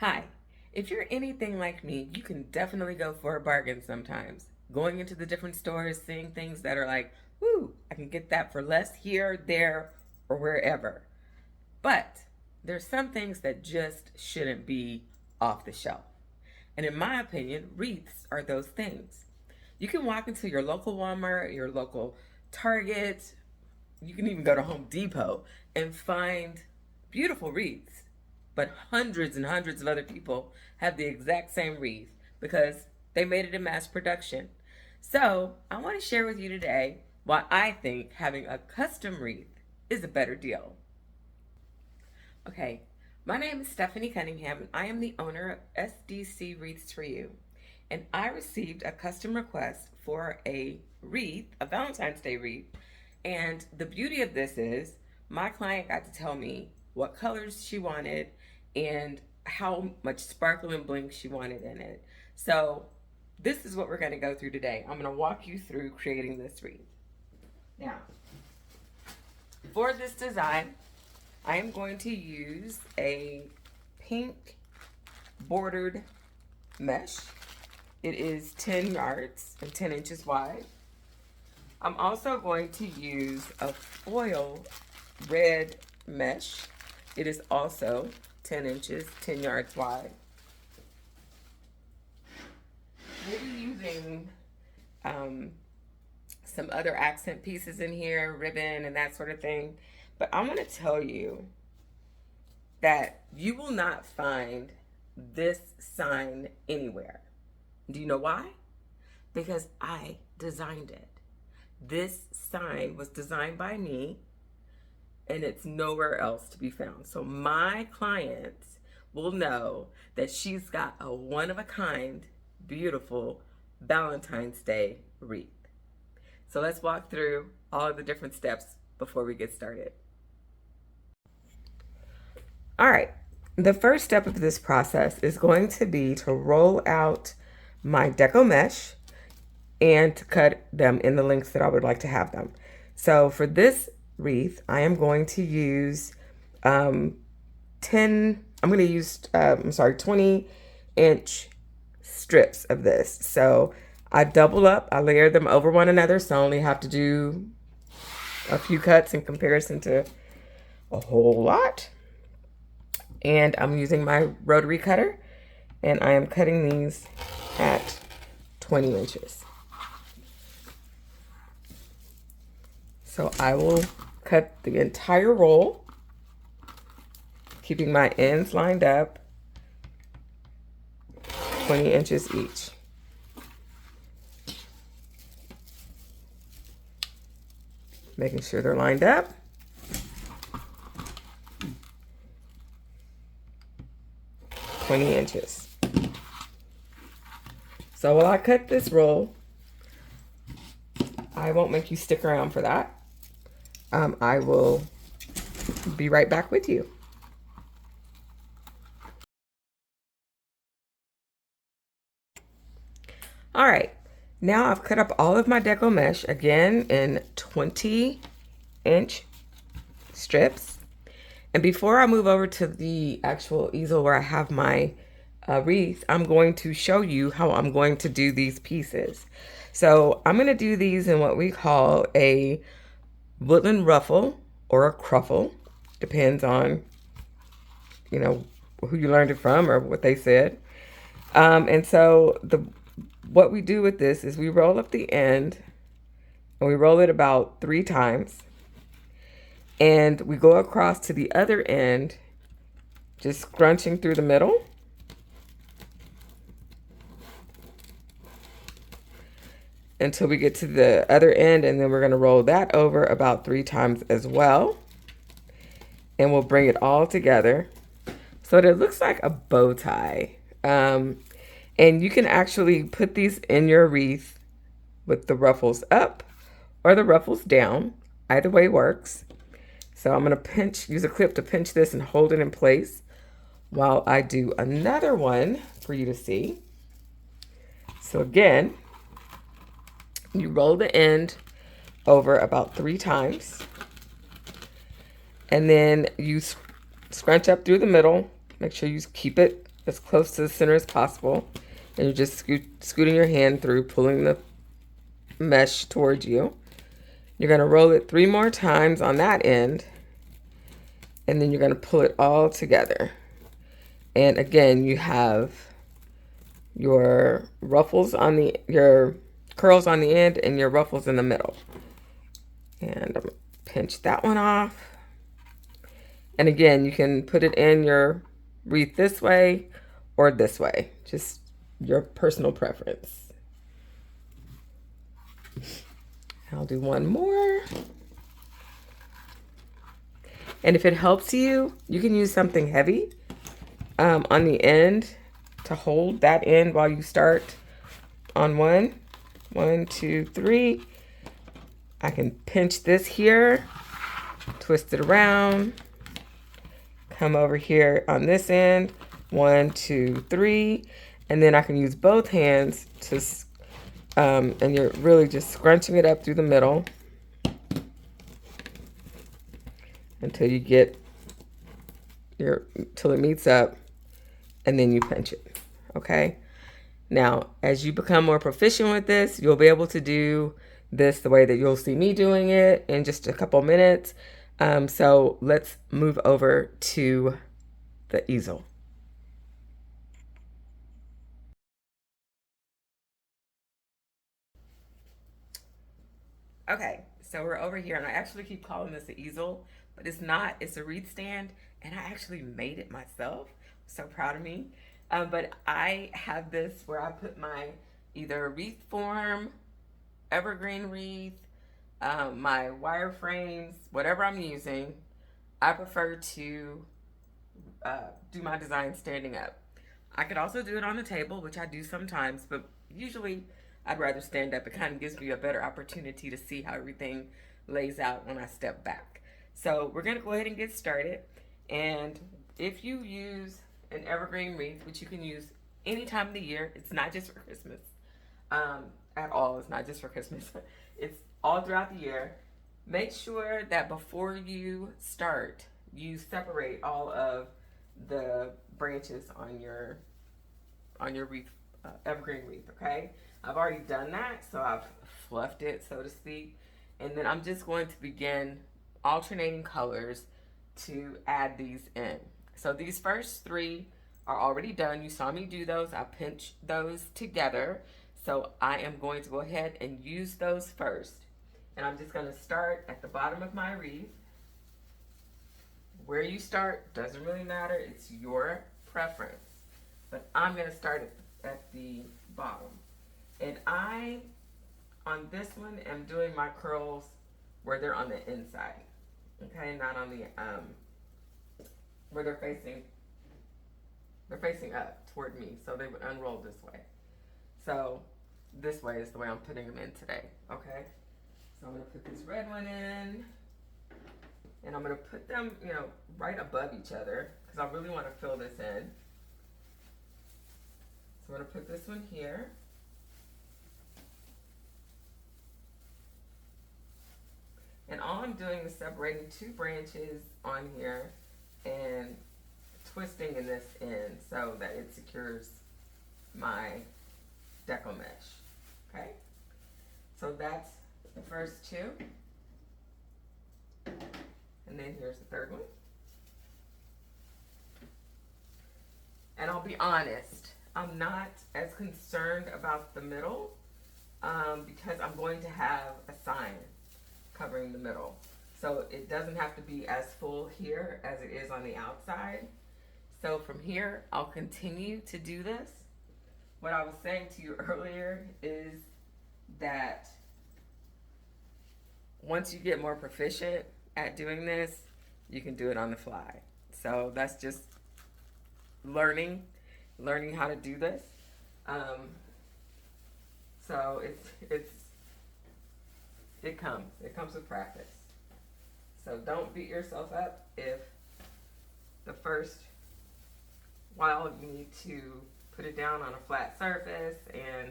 Hi. If you're anything like me, you can definitely go for a bargain sometimes. Going into the different stores, seeing things that are like, whoo, I can get that for less here, there, or wherever. But there's some things that just shouldn't be off the shelf. And in my opinion, wreaths are those things. You can walk into your local Walmart, your local Target, you can even go to Home Depot and find beautiful wreaths. But hundreds and hundreds of other people have the exact same wreath because they made it in mass production. So I want to share with you today why I think having a custom wreath is a better deal. Okay, my name is Stephanie Cunningham, and I am the owner of SDC Wreaths for You. And I received a custom request for a wreath, a Valentine's Day wreath. And the beauty of this is my client got to tell me what colors she wanted and how much sparkle and bling she wanted in it. So this is what we're going to go through today. I'm going to walk you through creating this wreath. Now, for this design, I am going to use a pink bordered mesh. It is 10 yards and 10 inches wide. I'm also going to use a foil red mesh. It is also 10 inches, 10 yards wide. We'll be using some other accent pieces in here, ribbon and that sort of thing. But I want to tell you that you will not find this sign anywhere. Do you know why? Because I designed it. This sign was designed by me and it's nowhere else to be found. So my clients will know that she's got a one-of-a-kind, beautiful Valentine's Day wreath. So let's walk through all of the different steps before we get started. All right, the first step of this process is going to be to roll out my deco mesh and to cut them in the lengths that I would like to have them. So for this wreath, I am going to use 20-inch strips of this. So I double up, I layer them over one another, so I only have to do a few cuts in comparison to a whole lot. And I'm using my rotary cutter, and I am cutting these at 20 inches. So I will cut the entire roll, keeping my ends lined up, 20 inches each. Making sure they're lined up. $20. So while I cut this roll, I won't make you stick around for that. I will be right back with you. All right, now I've cut up all of my deco mesh, again in 20-inch strips. And before I move over to the actual easel where I have my wreath, I'm going to show you how I'm going to do these pieces. So I'm going to do these in what we call a woodland ruffle or a cruffle. Depends on, you know, who you learned it from or what they said. And so what we do with this is we roll up the end and we roll it about 3 times. And we go across to the other end, just scrunching through the middle. Until we get to the other end, and then we're going to roll that over about 3 times as well. And we'll bring it all together so that it looks like a bow tie. And you can actually put these in your wreath with the ruffles up or the ruffles down. Either way works. So I'm going to use a clip to pinch this and hold it in place while I do another one for you to see. So again, you roll the end over about 3 times. And then you scrunch up through the middle. Make sure you keep it as close to the center as possible. And you're just scooting your hand through, pulling the mesh towards you. You're going to roll it 3 more times on that end. And then you're going to pull it all together. And again, you have your ruffles on your curls on the end and your ruffles in the middle. And I'm going to pinch that one off. And again, you can put it in your wreath this way or this way. Just your personal preference. I'll do one more. And if it helps you, you can use something heavy on the end to hold that end while you start on 1, 1, 2, 3. I can pinch this here, twist it around, come over here on this end, 1, 2, 3, and then I can use both hands to, and you're really just scrunching it up through the middle until you get till it meets up, and then you pinch it. Okay. Now, as you become more proficient with this, you'll be able to do this the way that you'll see me doing it in just a couple minutes. So let's move over to the easel. Okay, so we're over here, and I actually keep calling this an easel, but it's not. It's a wreath stand, and I actually made it myself. So proud of me. But I have this where I put my either wreath form, evergreen wreath, my wireframes, whatever I'm using. I prefer to do my design standing up. I could also do it on the table, which I do sometimes, but usually I'd rather stand up. It kind of gives me a better opportunity to see how everything lays out when I step back. So we're going to go ahead and get started. And if you use an evergreen wreath, which you can use any time of the year, it's not just for Christmas at all. It's not just for Christmas. It's all throughout the year. Make sure that before you start, you separate all of the branches on your wreath, evergreen wreath. Okay, I've already done that, so I've fluffed it, so to speak, and then I'm just going to begin alternating colors to add these in. So these first 3 are already done. You saw me do those. I pinched those together, so I am going to go ahead and use those first. And I'm just going to start at the bottom of my wreath. Where you start doesn't really matter. It's your preference. But I'm going to start at the bottom. And I, on this one, am doing my curls where they're on the inside. Okay, not on the, where they're facing up toward me. So they would unroll this way. So this way is the way I'm putting them in today. Okay. So I'm going to put this red one in, and I'm going to put them, right above each other because I really want to fill this in. So I'm going to put this one here. And all I'm doing is separating 2 branches on here and twisting in this end so that it secures my deco mesh. Okay? So that's the first 2, and then here's the third one. And I'll be honest, I'm not as concerned about the middle because I'm going to have a sign covering the middle, so it doesn't have to be as full here as it is on the outside. So from here I'll continue to do this. What I was saying to you earlier is that once you get more proficient at doing this, you can do it on the fly. So that's just learning how to do this. So it comes with practice. So don't beat yourself up if the first while you need to put it down on a flat surface and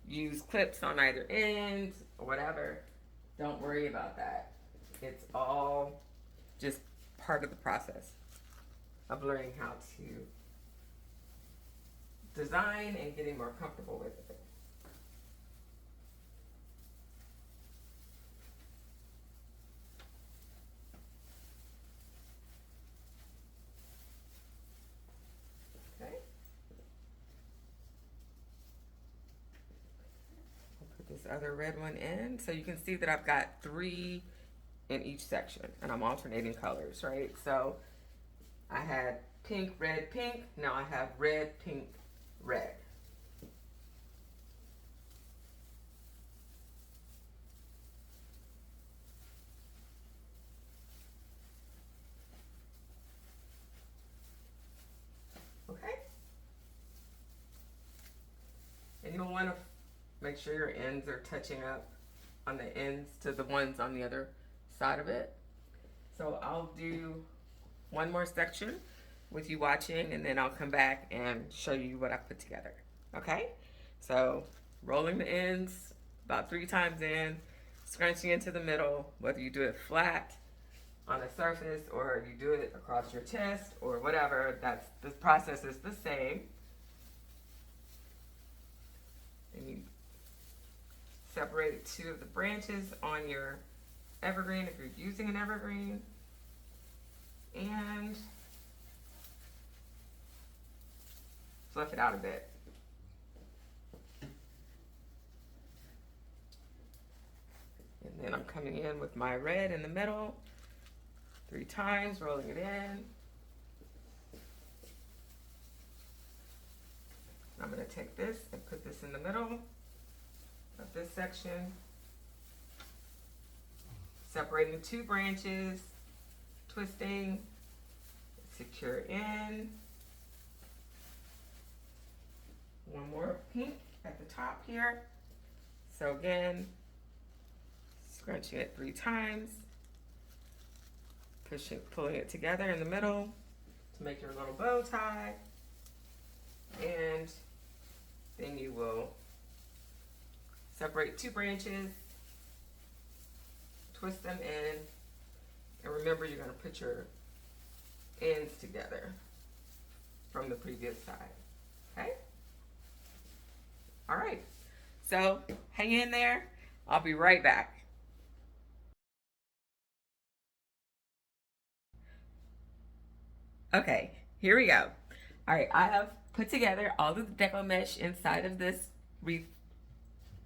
use clips on either end or whatever. Don't worry about that. It's all just part of the process of learning how to design and getting more comfortable with it. Okay. I'll put this other red one in. So you can see that I've got 3 in each section, and I'm alternating colors, right? So I had pink, red, pink. Now I have red, pink, red. Okay. And you'll want to make sure your ends are touching up on the ends to the ones on the other side of it. So I'll do one more section with you watching, and then I'll come back and show you what I put together. Okay? So rolling the ends about 3 times in, scrunching into the middle, whether you do it flat on the surface or you do it across your chest or whatever, the process is the same. And you separate 2 of the branches on your evergreen if you're using an evergreen. And fluff it out a bit. And then I'm coming in with my red in the middle 3 times, rolling it in. I'm going to take this and put this in the middle of this section, separating 2 branches, twisting, secure in. One more pink at the top here. So again, scrunching it 3 times, pulling it together in the middle to make your little bow tie, and then you will separate 2 branches, twist them in, and remember you're going to put your ends together from the previous side. Okay? All right. So hang in there. I'll be right back. Okay, here we go. All right, I have put together all of the deco mesh inside of this wreath,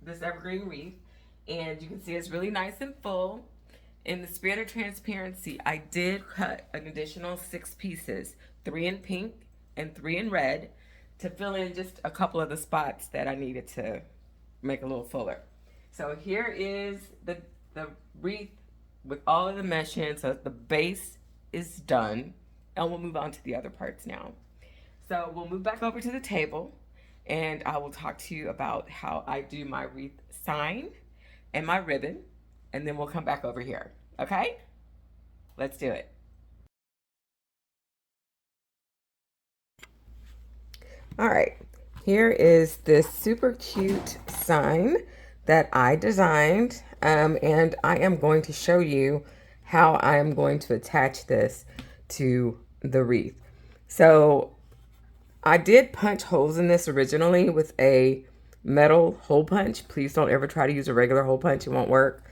this evergreen wreath, and you can see it's really nice and full. In the spirit of transparency, I did cut an additional 6 pieces, 3 in pink and 3 in red, to fill in just a couple of the spots that I needed to make a little fuller. So here is the wreath with all of the mesh in, so the base is done. And we'll move on to the other parts now. So we'll move back over to the table, and I will talk to you about how I do my wreath sign and my ribbon, and then we'll come back over here. Okay? Let's do it. All right. Here is this super cute sign that I designed, and I am going to show you how I am going to attach this to the wreath. So I did punch holes in this originally with a metal hole punch. Please don't ever try to use a regular hole punch. It won't work.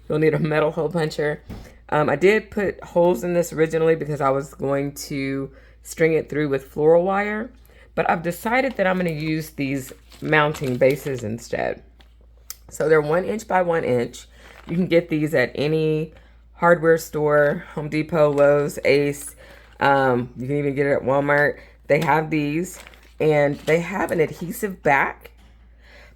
You'll need a metal hole puncher. I did put holes in this originally because I was going to string it through with floral wire, but I've decided that I'm going to use these mounting bases instead. So they're 1 inch by 1 inch. You can get these at any hardware store, Home Depot, Lowe's, Ace. You can even get it at Walmart. They have these, and they have an adhesive back.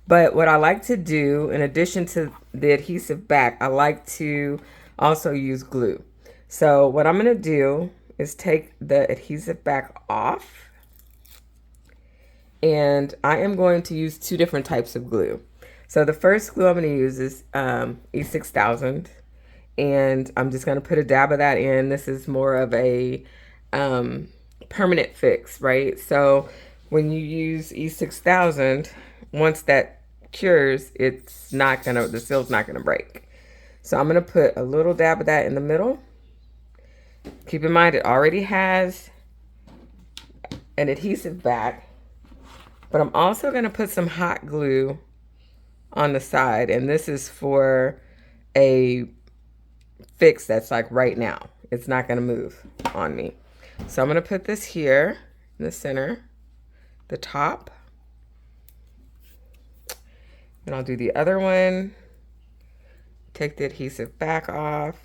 But what I like to do, in addition to the adhesive back, I like to also use glue. So what I'm going to do is take the adhesive back off, and I am going to use 2 different types of glue. So the first glue I'm going to use is E6000, and I'm just going to put a dab of that in. This is more of a permanent fix, right? So when you use E6000, once that cures, it's not gonna, the seal's not gonna break. So I'm gonna put a little dab of that in the middle. Keep in mind it already has an adhesive back, But I'm also going to put some hot glue on the side, and this is for a fix that's like right now. It's not going to move on me. So I'm going to put this here in the center, the top. And I'll do the other one. Take the adhesive back off.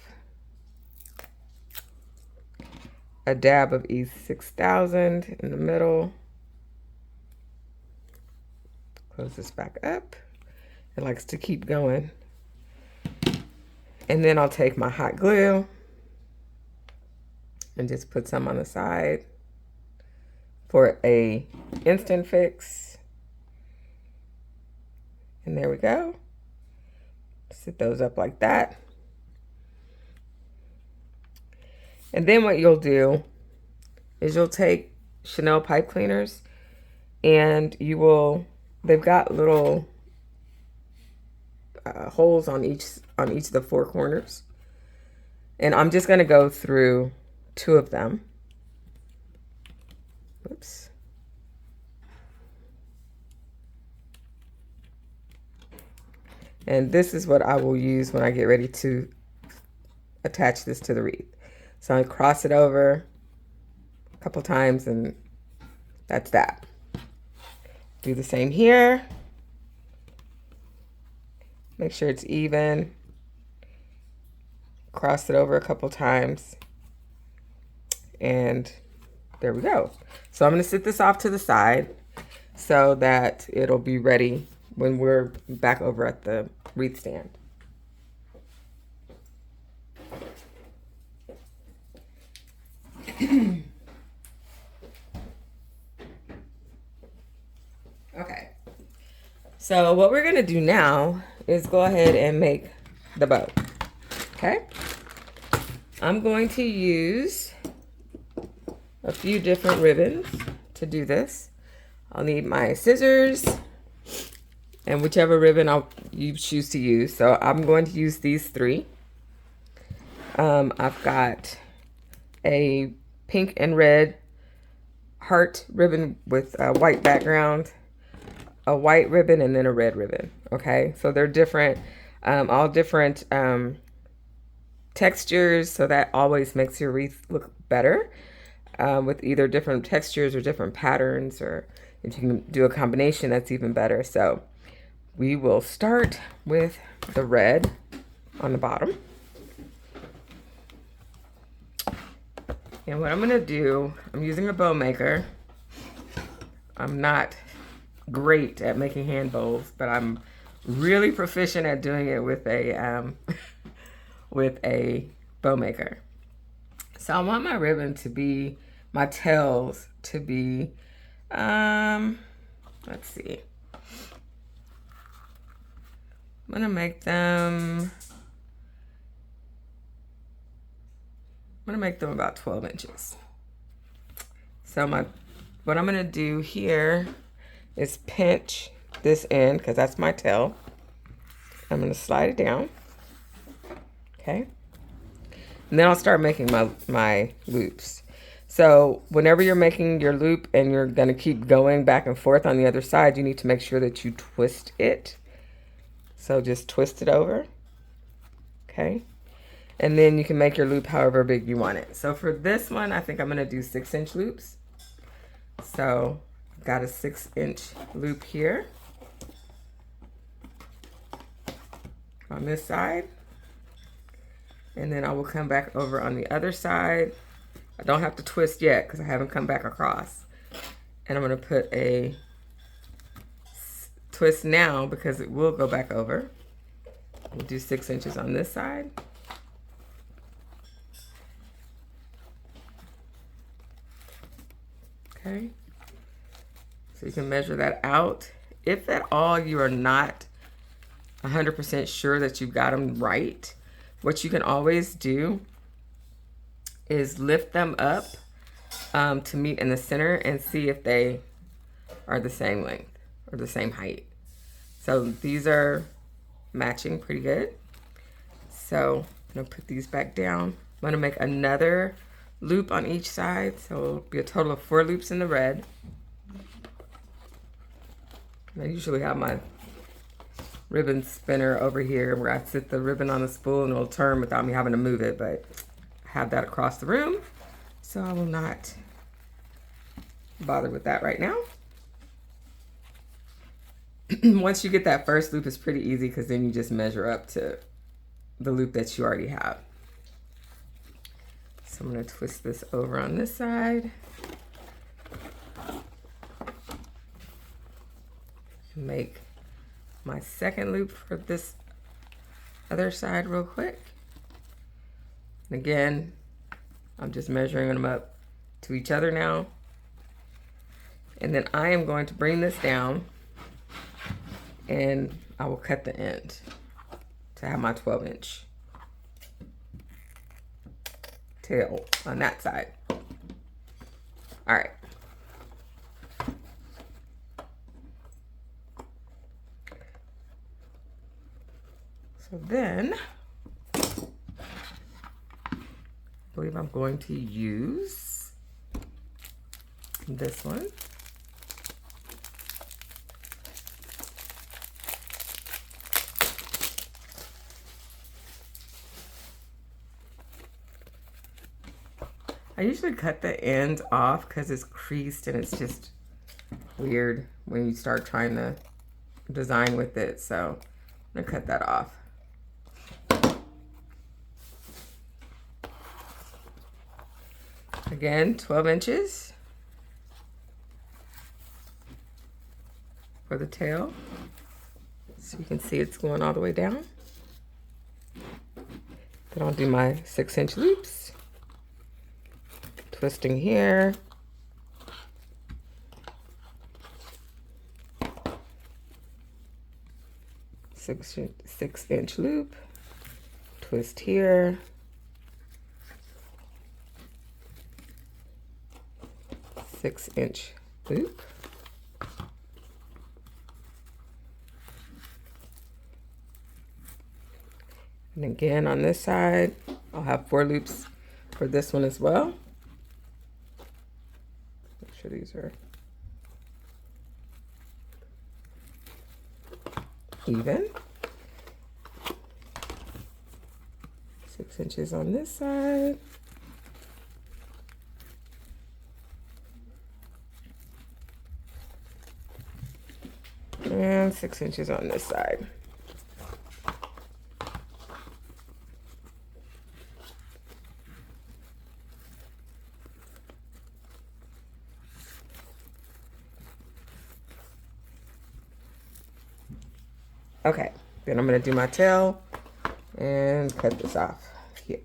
A dab of E6000 in the middle. Close this back up. It likes to keep going. And then I'll take my hot glue and just put some on the side for a instant fix. And there we go. Sit those up like that. And then what you'll do is you'll take Chanel pipe cleaners and you will, they've got little holes on each of the four corners. And I'm just going to go through 2 of them. Whoops. And this is what I will use when I get ready to attach this to the wreath. So I cross it over a couple times and that's that. Do the same here. Make sure it's even. Cross it over a couple times. And there we go. So I'm going to sit this off to the side so that it'll be ready when we're back over at the wreath stand. Okay. So what we're going to do now is go ahead and make the bow. Okay. I'm going to use a few different ribbons to do this. I'll need my scissors and whichever ribbon you choose to use. So I'm going to use these 3. I've got a pink and red heart ribbon with a white background, a white ribbon, and then a red ribbon. Okay, so they're different, all different textures, so that always makes your wreath look better with either different textures or different patterns, or if you can do a combination, that's even better. So we will start with the red on the bottom. And what I'm going to do, I'm using a bow maker. I'm not great at making hand bows, but I'm really proficient at doing it with a bow maker. So I want my ribbon to be, my tails to be, let's see. I'm going to make them, about 12 inches. So what I'm going to do here is pinch this end because that's my tail. I'm going to slide it down. Okay. And then I'll start making my loops. So whenever you're making your loop and you're going to keep going back and forth on the other side, you need to make sure that you twist it. So just twist it over. Okay. And then you can make your loop however big you want it. So for this one, I think I'm going to do 6-inch loops. So I've got a 6-inch loop here on this side. And then I will come back over on the other side. I don't have to twist yet because I haven't come back across. And I'm going to put a twist now because it will go back over. We'll do 6 inches on this side. Okay, so you can measure that out. If at all you are not 100% sure that you've got them right, what you can always do is lift them up to meet in the center and see if they are the same length or the same height. So these are matching pretty good. So I'm gonna put these back down. I'm gonna make another loop on each side, so it'll be a total of 4 loops in the red. I usually have my ribbon spinner over here where I sit the ribbon on the spool and it'll turn without me having to move it, but I have that across the room, so I will not bother with that right now. Once you get that first loop, it's pretty easy because then you just measure up to the loop that you already have. So I'm going to twist this over on this side. Make my second loop for this other side real quick. And again, I'm just measuring them up to each other now. And then I am going to bring this down and I will cut the end to have my 12-inch tail on that side. All right. So then, I believe I'm going to use this one. I usually cut the end off because it's creased and it's just weird when you start trying to design with it. So I'm gonna cut that off. Again, 12 inches for the tail. So you can see it's going all the way down. Then I'll do my 6-inch loops. Twisting here. Six-inch loop. Twist here. Six-inch loop. And again on this side, I'll have 4 loops for this one as well. Make sure these are even. 6 inches on this side. And 6 inches on this side. Okay, then I'm going to do my tail and cut this off here.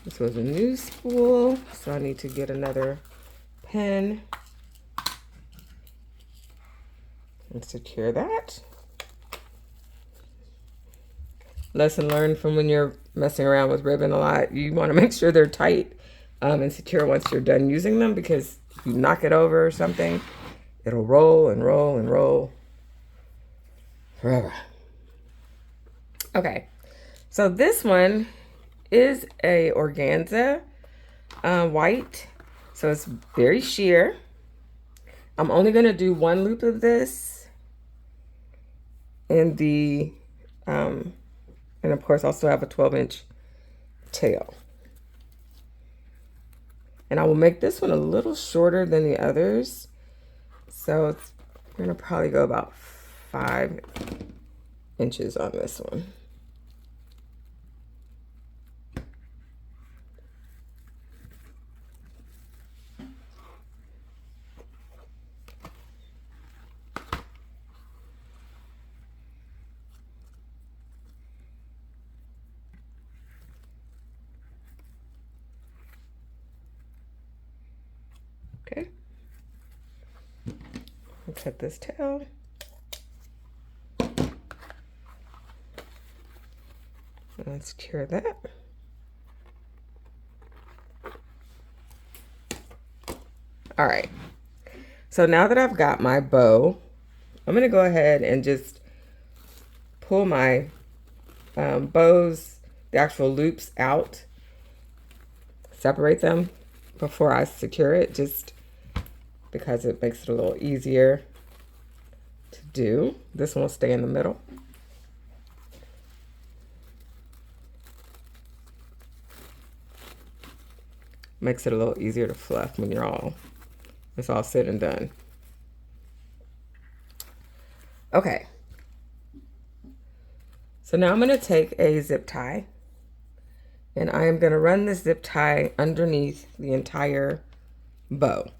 This was a new spool, so I need to get another pin and secure that. Lesson learned from when you're messing around with ribbon a lot. You want to make sure they're tight and secure once you're done using them, because if you knock it over or something, it'll roll and roll and roll forever. Okay, so this one is a organza white, so it's very sheer. I'm only going to do 1 loop of this in the and of course I'll still have a 12-inch tail, and I will make this one a little shorter than the others, so it's going to probably go about 5 inches on this one. Okay, I'll cut this tail. Let's secure that. All right, so now that I've got my bow, I'm gonna go ahead and just pull my bows, the actual loops out, separate them before I secure it, just because it makes it a little easier to do. This one will stay in the middle. Makes it a little easier to fluff when it's all said and done. Okay. So now I'm going to take a zip tie, and I am going to run this zip tie underneath the entire bow,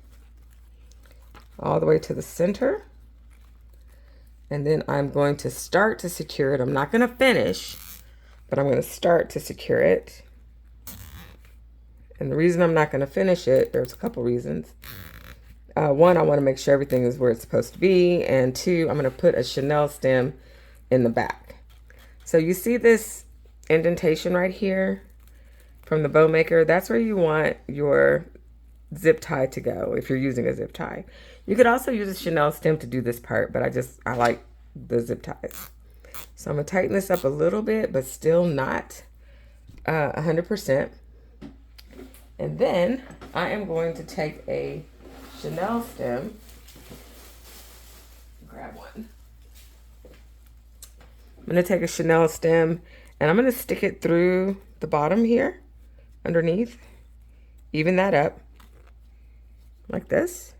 all the way to the center. And then I'm going to start to secure it. I'm not going to finish, but I'm going to start to secure it. And the reason I'm not going to finish it, there's a couple reasons. One, I want to make sure everything is where it's supposed to be. And two, I'm going to put a chenille stem in the back. So you see this indentation right here from the bow maker? That's where you want your zip tie to go if you're using a zip tie. You could also use a chenille stem to do this part, but I like the zip ties. So I'm going to tighten this up a little bit, but still not 100%. And then I am going to take a chenille stem, grab one. I'm going to take a chenille stem and I'm going to stick it through the bottom here, underneath, even that up like this.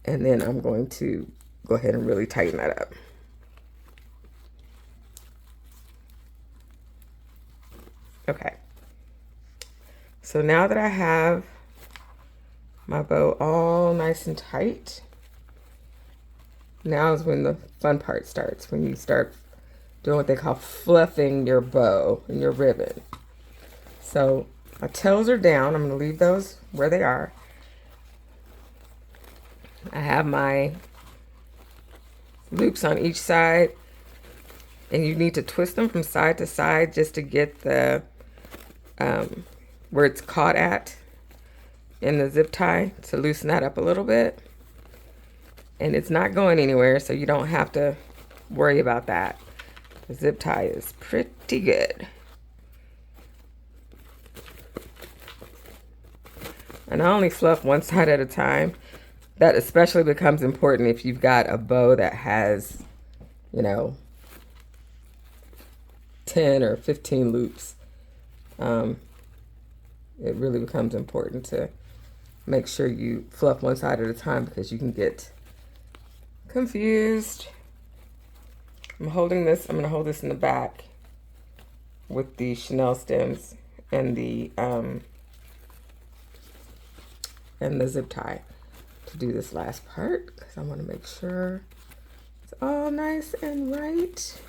And then I'm going to go ahead and really tighten that up. Okay. So now that I have my bow all nice and tight, now is when the fun part starts, when you start doing what they call fluffing your bow and your ribbon. So my tails are down. I'm going to leave those where they are. I have my loops on each side, and you need to twist them from side to side just to get the where it's caught at in the zip tie, to loosen that up a little bit. And it's not going anywhere, so you don't have to worry about that. The zip tie is pretty good. And I only fluff one side at a time. That especially becomes important if you've got a bow that has, 10 or 15 loops. It really becomes important to make sure you fluff one side at a time, because you can get confused. I'm holding this, I'm going to hold this in the back with the chenille stems and the zip tie to do this last part, because I want to make sure it's all nice and right.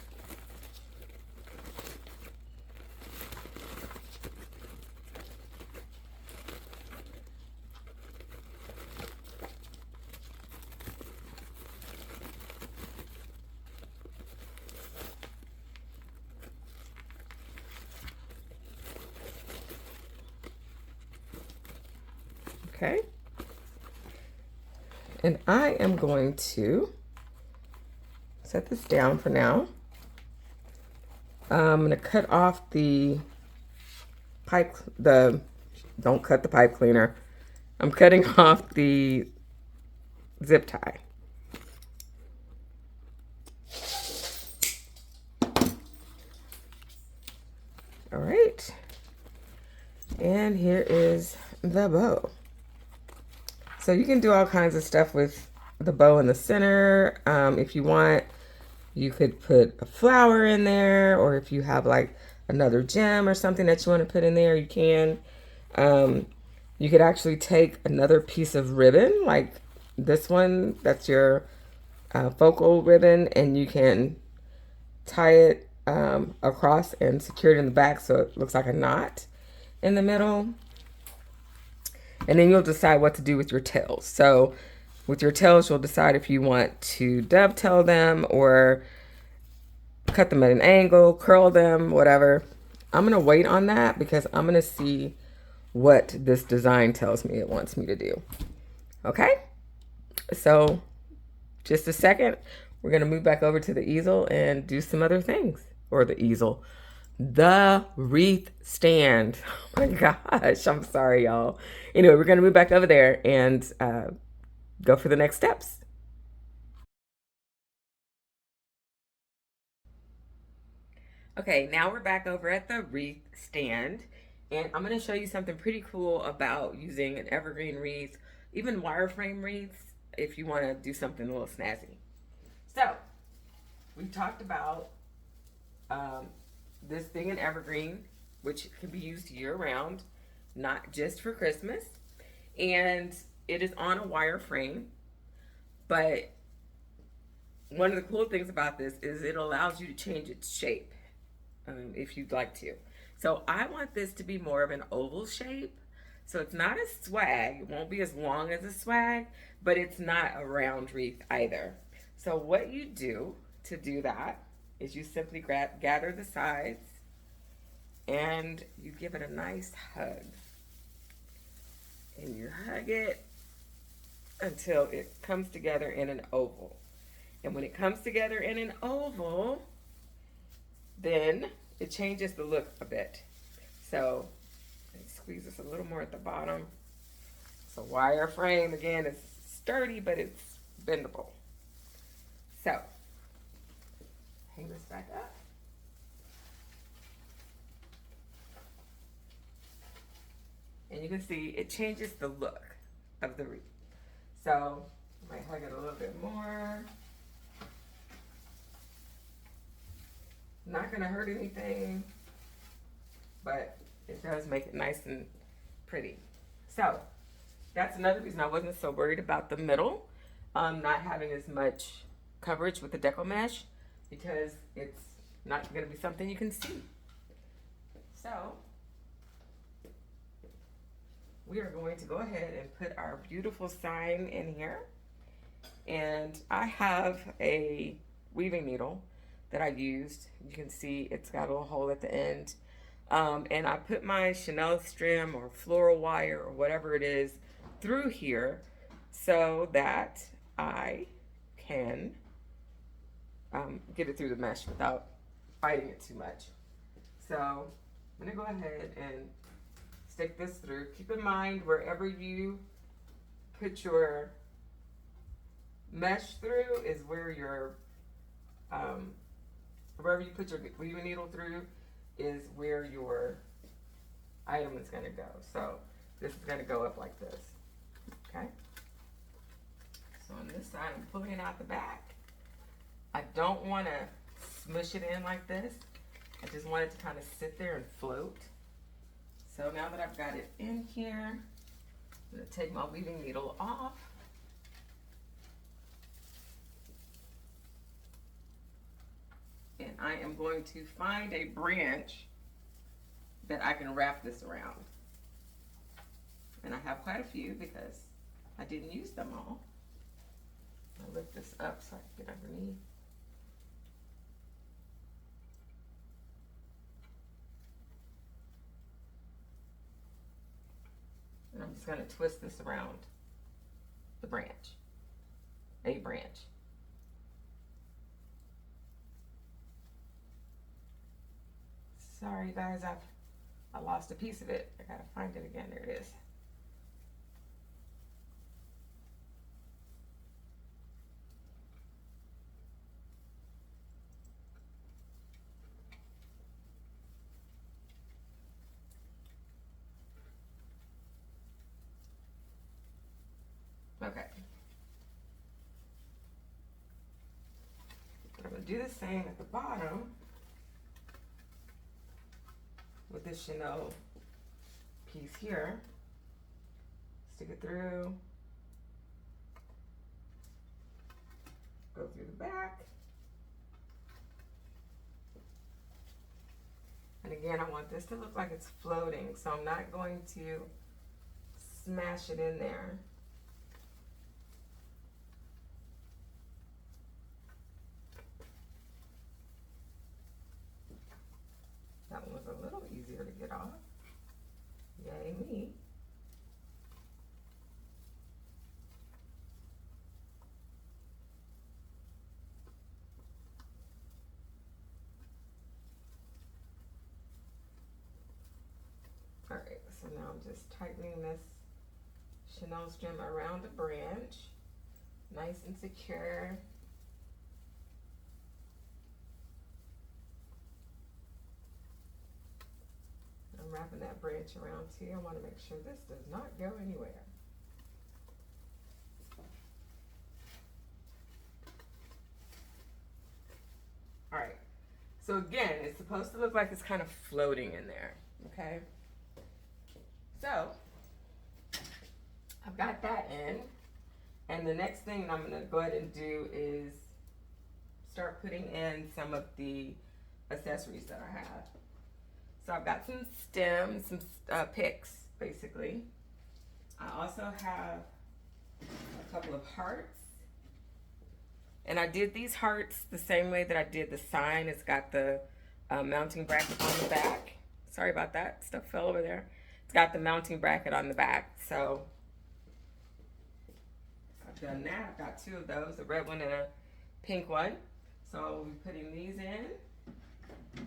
Okay, and I am going to set this down for now. I'm going to cut off the pipe, don't cut the pipe cleaner. I'm cutting off the zip tie. All right, and here is the bow. So you can do all kinds of stuff with the bow in the center. If you want, you could put a flower in there, or if you have like another gem or something that you want to put in there, you can. You could actually take another piece of ribbon, like this one, that's your focal ribbon, and you can tie it across and secure it in the back so it looks like a knot in the middle. And then you'll decide what to do with your tails. So with your tails, you'll decide if you want to dovetail them or cut them at an angle, curl them, whatever. I'm going to wait on that because I'm going to see what this design tells me it wants me to do. Okay? So just a second, we're going to move back over to the easel and do some other things. Or the easel, the wreath stand. Oh my gosh, I'm sorry, y'all. Anyway, we're gonna move back over there and go for the next steps. Okay, now we're back over at the wreath stand, and I'm going to show you something pretty cool about using an evergreen wreath, even wireframe wreaths, if you want to do something a little snazzy. So, we talked about um, this being an evergreen, which can be used year round, not just for Christmas, and it is on a wire frame, but one of the cool things about this is it allows you to change its shape. If you'd like to. So I want this to be more of an oval shape. So it's not a swag. It won't be as long as a swag, but it's not a round wreath either. So what you do to do that is you simply gather the sides and you give it a nice hug. And you hug it until it comes together in an oval. And when it comes together in an oval, then it changes the look a bit. So it squeezes a little more at the bottom. So wire frame, again, is sturdy, but it's bendable. So hang this back up. And you can see it changes the look of the wreath. So I might hug it a little bit more. Not gonna hurt anything, but it does make it nice and pretty. So that's another reason I wasn't so worried about the middle, not having as much coverage with the deco mesh, because it's not gonna be something you can see. So we are going to go ahead and put our beautiful sign in here. And I have a weaving needle that I used. You can see it's got a little hole at the end. And I put my Chanel string or floral wire or whatever it is through here so that I can get it through the mesh without fighting it too much. So I'm gonna go ahead and stick this through. Keep in mind, wherever you put your mesh through is where your wherever you put your weaving needle through is where your item is going to go. So this is going to go up like this. Okay. So on this side, I'm pulling it out the back. I don't want to smush it in like this. I just want it to kind of sit there and float. So now that I've got it in here, I'm going to take my weaving needle off. And I am going to find a branch that I can wrap this around. And I have quite a few because I didn't use them all. I'll lift this up so I can get underneath. And I'm just going to twist this around the branch, a branch. Sorry guys, I lost a piece of it. I gotta find it again. There it is. Okay. I'm gonna do the same at the bottom with this Chanel piece here. Stick it through. Go through the back. And again, I want this to look like it's floating, so I'm not going to smash it in there. That one was a little easier to get off. Yay me. So now I'm just tightening this chenille stem around the branch, nice and secure. I'm wrapping that branch around too. I want to make sure this does not go anywhere. All right, so again, it's supposed to look like it's kind of floating in there, okay? So, I've got that in, and the next thing I'm gonna go ahead and do is start putting in some of the accessories that I have. So I've got some stems, some picks, basically. I also have a couple of hearts. And I did these hearts the same way that I did the sign. It's got the mounting bracket on the back. Sorry about that, stuff fell over there. It's got the mounting bracket on the back. So I've done that. I've got two of those, a red one and a pink one. So I'll be putting these in.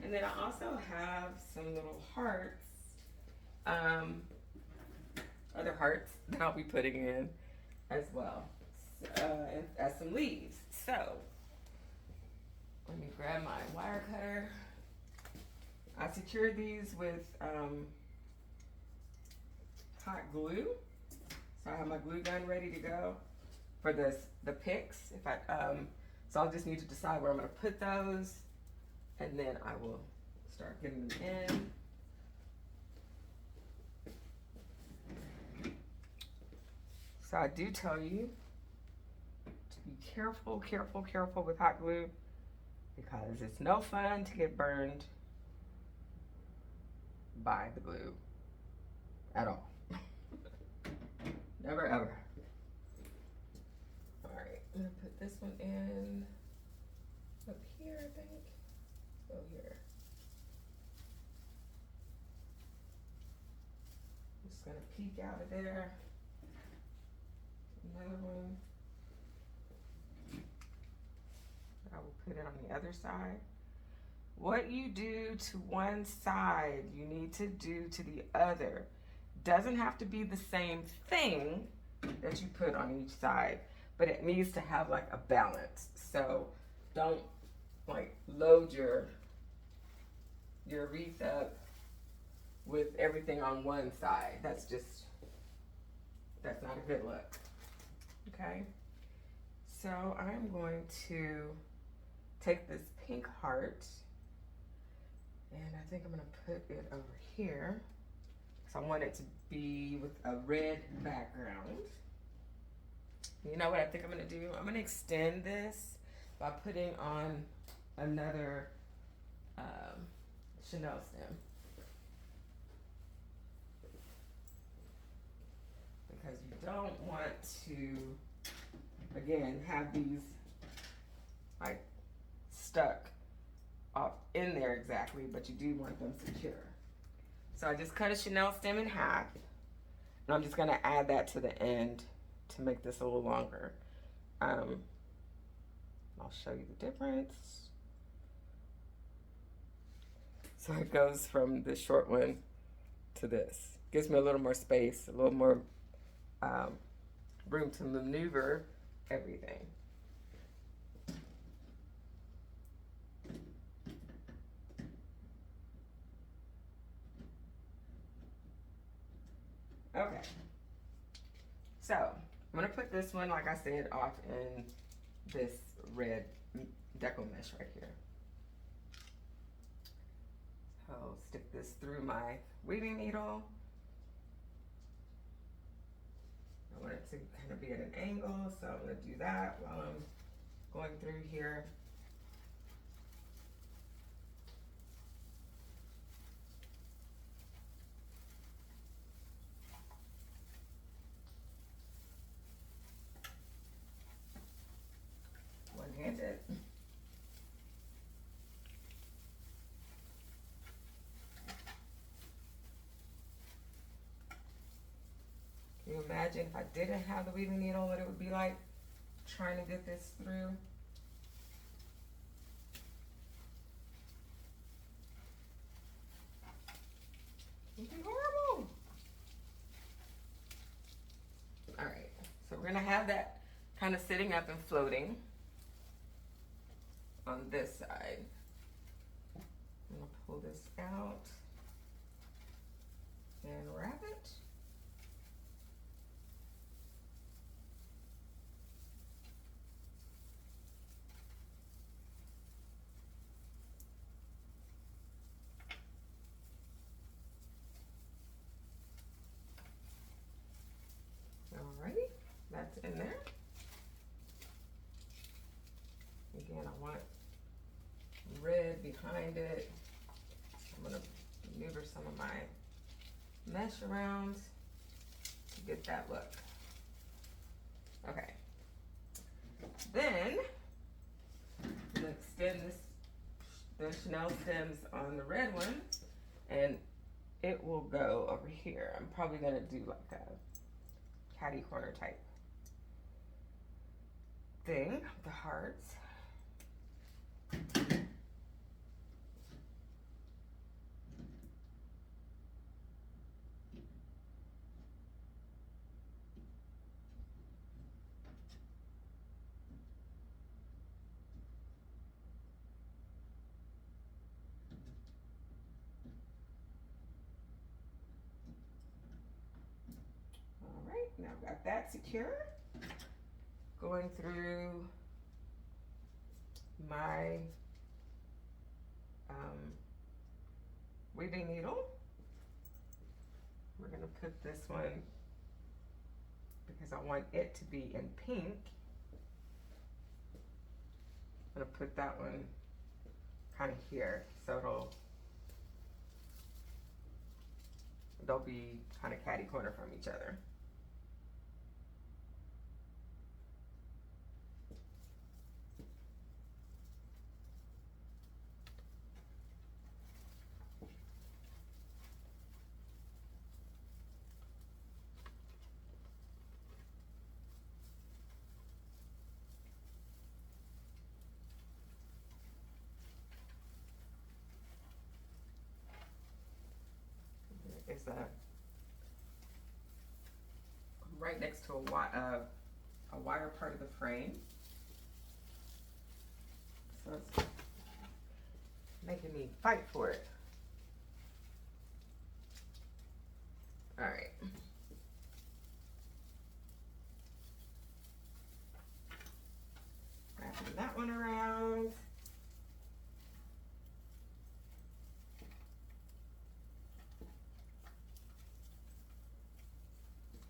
And then I also have some little hearts, other hearts that I'll be putting in as well, as some leaves. So, let me grab my wire cutter. I secured these with hot glue. So I have my glue gun ready to go for the picks. So I'll just need to decide where I'm gonna put those, and then I will start getting them in. So I do tell you to be careful with hot glue, because it's no fun to get burned by the glue at all. Never ever. All right, I'm gonna put this one in up here, I think. Go here. Just gonna peek out of there. Another one. I will put it on the other side. What you do to one side, you need to do to the other. Doesn't have to be the same thing that you put on each side, but it needs to have like a balance. So don't like load your wreath up with everything on one side. That's not a good look. Okay, so I'm going to take this pink heart, and I think I'm gonna put it over here. So I want it to be with a red background. You know what I think I'm gonna do? I'm gonna extend this by putting on another chenille stem. Because you don't want to, again, have these like stuck off in there exactly, but you do want them secure. So I just cut a chenille stem in half, and I'm just gonna add that to the end to make this a little longer. I'll show you the difference. So it goes from the short one to this. Gives me a little more space, a little more room to maneuver everything. Okay, so I'm gonna put this one, like I said, off in this red deco mesh right here. So I'll stick this through my weaving needle. I want it to kind of be at an angle, so I'm gonna do that while I'm going through here. One-handed. Can you imagine if I didn't have the weaving needle, what it would be like trying to get this through? It would be horrible. gonna have that kind of sitting up and floating on this side. I'm gonna pull this out and wrap it. Alrighty, that's in there. Again, I want red behind it. I'm gonna maneuver some of my mesh around to get that look. Okay. Then I'm gonna extend the Chanel stems on the red one, and it will go over here. I'm probably gonna do like a catty corner type thing, the hearts. All right, now I've got that secure. Going through my weaving needle. We're gonna put this one, because I want it to be in pink, I'm gonna put that one kind of here, so they'll be kind of catty corner from each other. Is that right next to a wire part of the frame, so it's making me fight for it. All right. Wrapping that one around.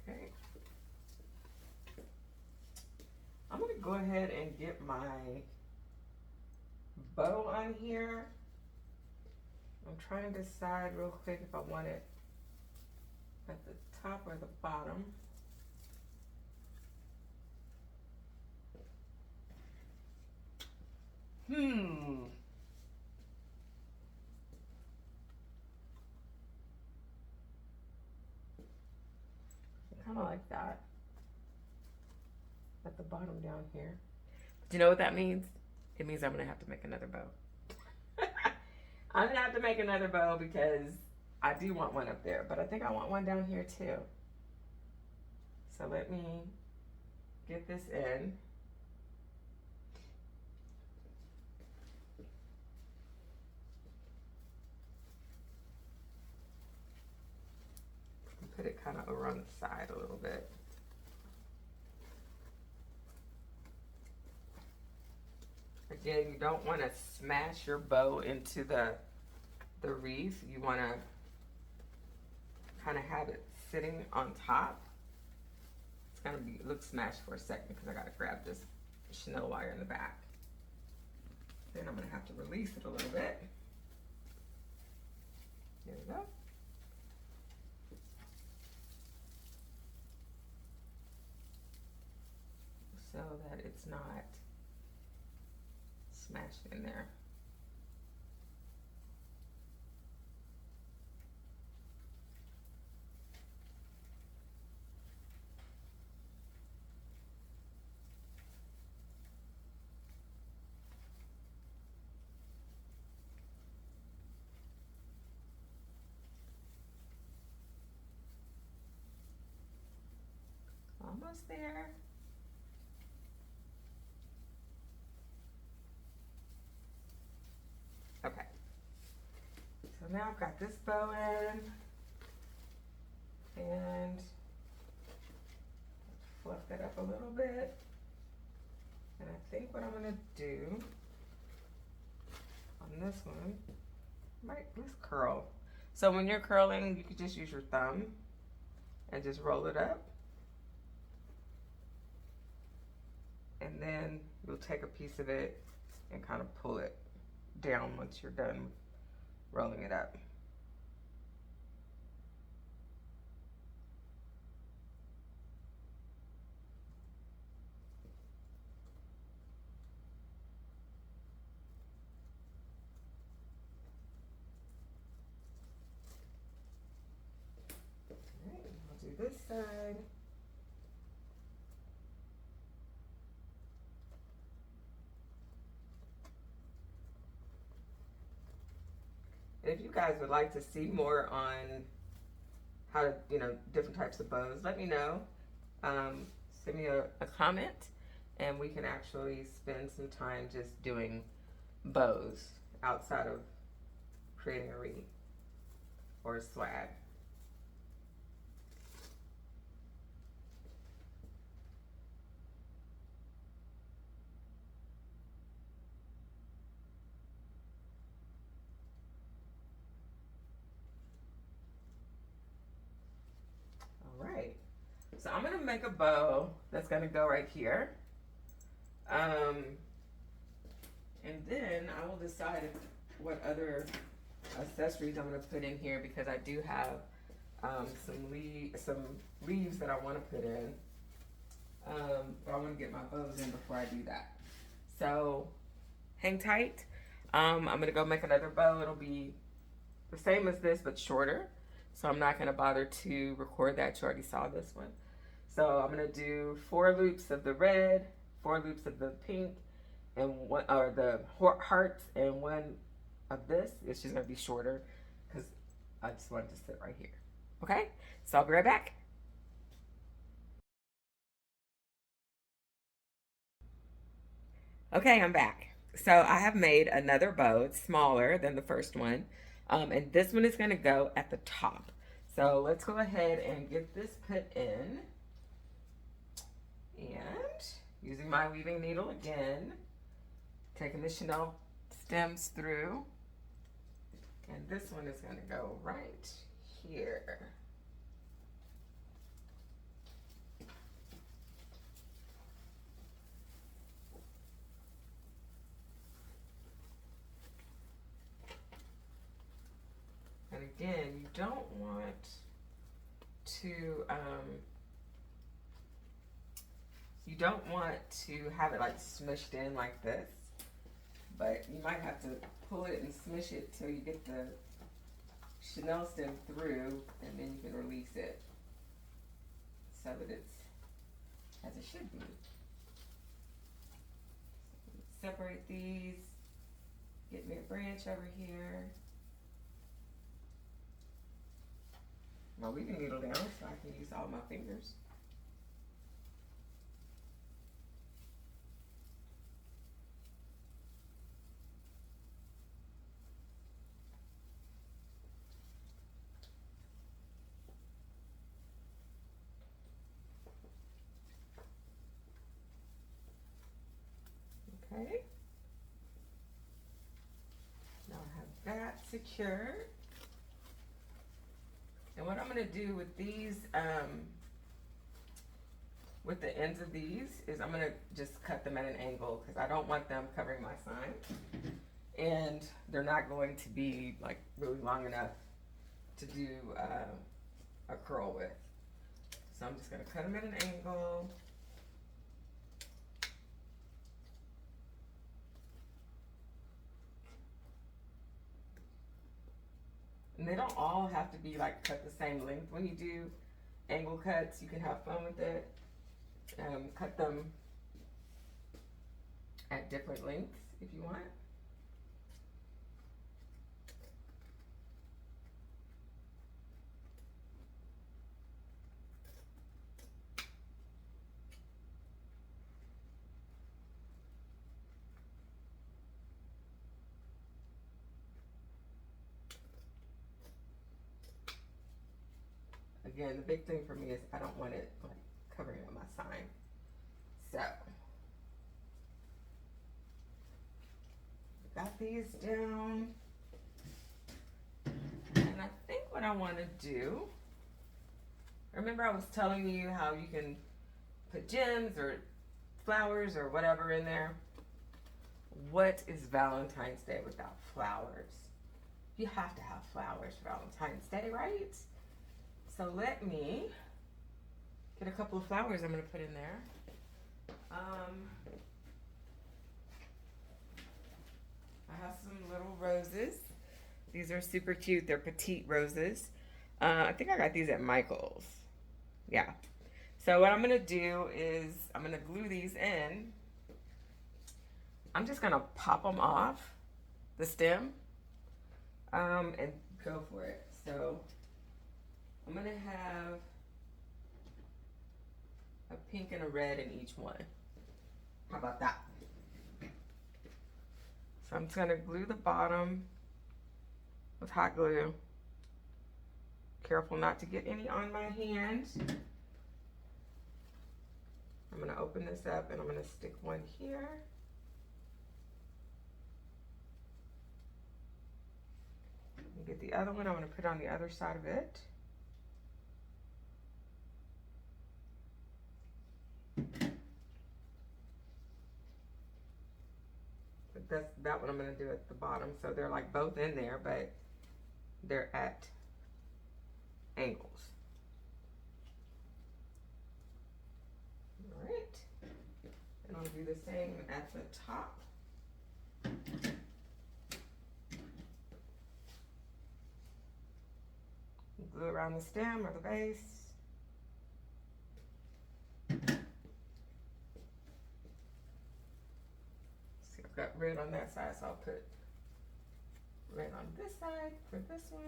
Okay. I'm gonna go ahead and get my bow on here. I'm trying to decide real quick if I want it at the top or the bottom. Kind of like that at the bottom down here. Do you know what that means? It means I'm gonna have to make another bow. I'm gonna have to make another bow because I do want one up there, but I think I want one down here too. So let me get this in. Put it kind of over on the side a little bit. Again, you don't want to smash your bow into the wreath. You want to kind of have it sitting on top. It's gonna look smashed for a second because I gotta grab this Chanel wire in the back. Then I'm gonna have to release it a little bit. There we go. So that it's not smashed in there. Almost there. now I've got this bow in, and fluff that up a little bit. And I think what I'm gonna do on this one, let's curl. So when you're curling, you can just use your thumb and just roll it up. And then you'll take a piece of it and kind of pull it down once you're done rolling it up. All right, I'll do this side. If you guys would like to see more on how to, different types of bows, let me know. Send me a comment, and we can actually spend some time just doing bows outside of creating a wreath or a swag. So I'm gonna make a bow that's gonna go right here. And then I will decide what other accessories I'm gonna put in here, because I do have some leaves that I wanna put in. But I wanna get my bows in before I do that. So hang tight. I'm gonna go make another bow. It'll be the same as this, but shorter. So I'm not gonna bother to record that. You already saw this one. So I'm gonna do 4 loops of the red, 4 loops of the pink, and one, or the hearts, and 1 of this. It's just gonna be shorter because I just wanted to sit right here. Okay, so I'll be right back. Okay, I'm back. So I have made another bow. It's smaller than the first one, and this one is gonna go at the top. So let's go ahead and get this put in. And using my weaving needle again, taking the chenille stems through, and this one is going to go right here. And again, you don't want to have it like smushed in like this, but you might have to pull it and smush it till you get the chenille stem through, and then you can release it so that it's as it should be. Separate these, get me a branch over here. My weaving needle down so I can use all my fingers. Okay. Now I have that secured. And what I'm going to do with these, with the ends of these, is I'm going to just cut them at an angle because I don't want them covering my sign. And they're not going to be like really long enough to do a curl with. So I'm just going to cut them at an angle. And they don't all have to be like cut the same length. When you do angle cuts, you can have fun with it. Cut them at different lengths if you want. Again, the big thing for me is I don't want it like covering up my sign. So, got these down. And I think what I want to do, remember I was telling you how you can put gems or flowers or whatever in there? What is Valentine's Day without flowers? You have to have flowers for Valentine's Day, right? So let me get a couple of flowers I'm going to put in there. I have some little roses. These are super cute. They're petite roses. I think I got these at Michael's. Yeah. So what I'm going to do is I'm going to glue these in. I'm just going to pop them off the stem and go for it. So I'm going to have a pink and a red in each one. How about that? So I'm just going to glue the bottom with hot glue. Careful not to get any on my hand. I'm going to open this up and I'm going to stick one here. And get the other one. I'm going to put on the other side of it. That one I'm going to do at the bottom. So they're like both in there, but they're at angles. All right. And I'll do the same at the top. Glue around the stem or the base. See, I've got red on that side, so I'll put red on this side for this one.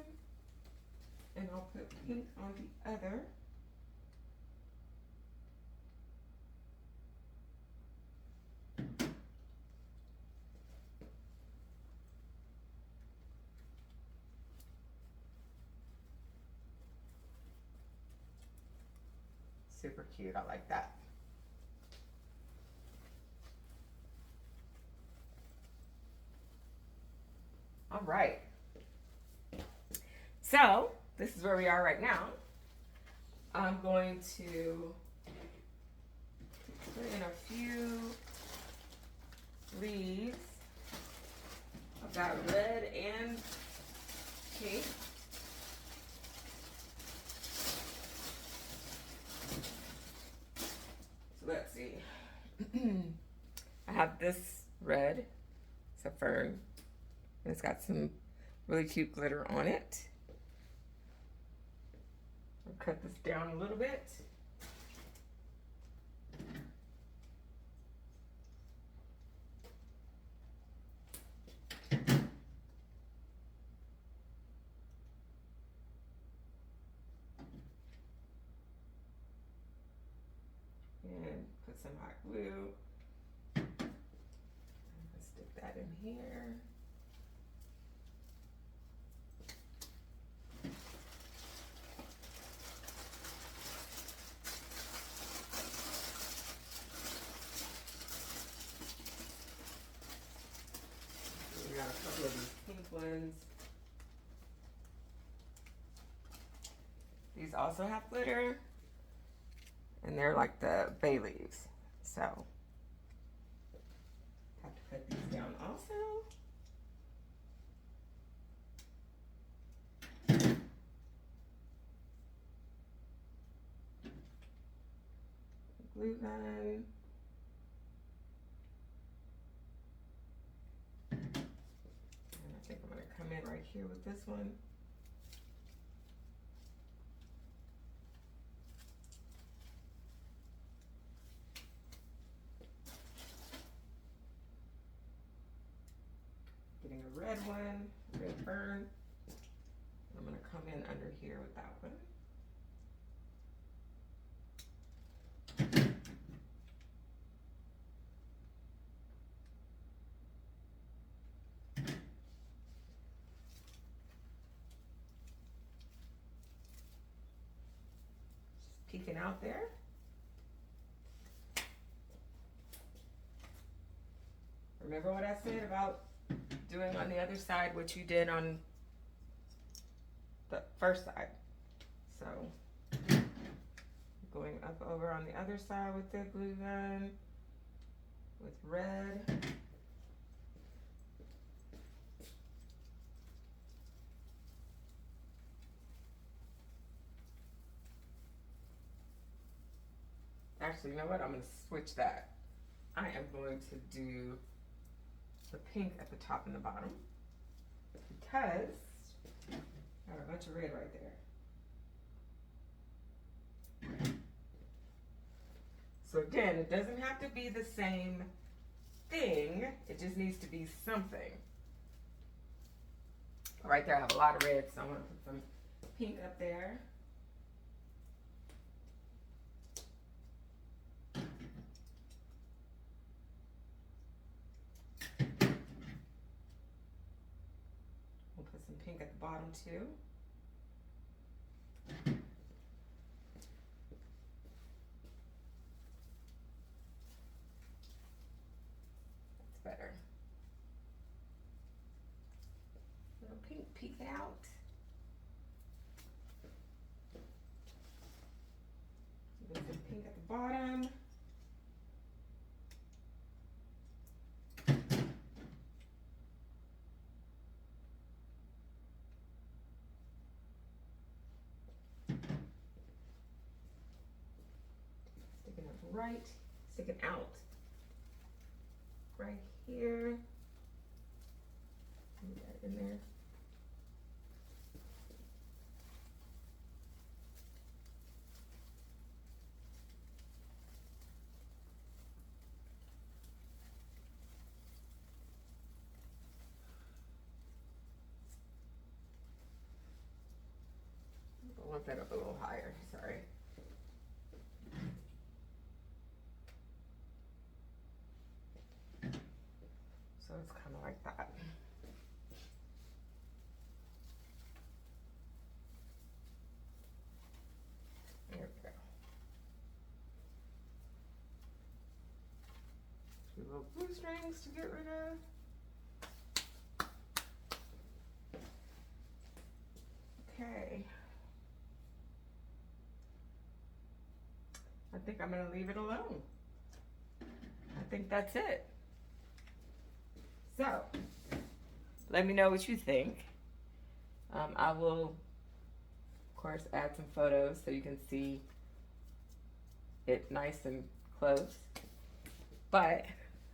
And I'll put pink on the other. Super cute, I like that. All right. So, this is where we are right now. I'm going to put in a few leaves. I've got red and pink. So let's see. I have this red. It's a fern. And it's got some really cute glitter on it. I'll cut this down a little bit. And put some hot glue. Let's stick that in here. We got a couple of these pink ones. These also have glitter. And they're like the bay leaves. So, have to put these down also. Glue gun. And I think I'm going to come in right here with this one. Getting a red one, red fern. I'm going to come in under here with that one. peeking out there. Remember what I said about doing on the other side what you did on the first side. So going up over on the other side with the glue gun with red. Actually, you know what? I'm going to switch that. I am going to do the pink at the top and the bottom because I have a bunch of red right there. So again, it doesn't have to be the same thing. It just needs to be something. Right there, I have a lot of red, so I'm going to put some pink up there. We'll put some pink at the bottom too. That's better. Little pink peeking out. Put some pink at the bottom. Sticking out right here. Put that in there. I want that up a little higher, sorry. So it's kind of like that. There we go. Two little blue strings to get rid of. Okay. I think I'm going to leave it alone. I think that's it. So, let me know what you think. I will, of course, add some photos so you can see it nice and close. But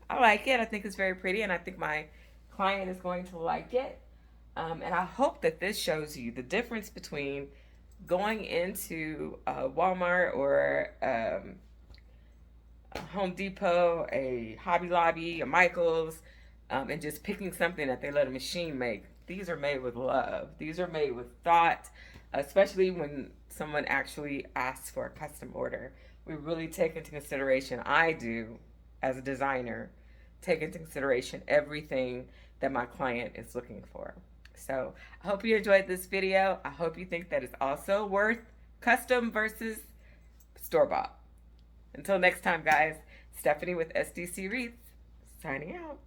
I like it. I think it's very pretty, and I think my client is going to like it. And I hope that this shows you the difference between going into Walmart or a Home Depot, a Hobby Lobby, a Michael's, and just picking something that they let a machine make. These are made with love. These are made with thought, especially when someone actually asks for a custom order. We really take into consideration, I do, as a designer, take into consideration everything that my client is looking for. So I hope you enjoyed this video. I hope you think that it's also worth custom versus store-bought. Until next time, guys, Stephanie with SDC Wreath, signing out.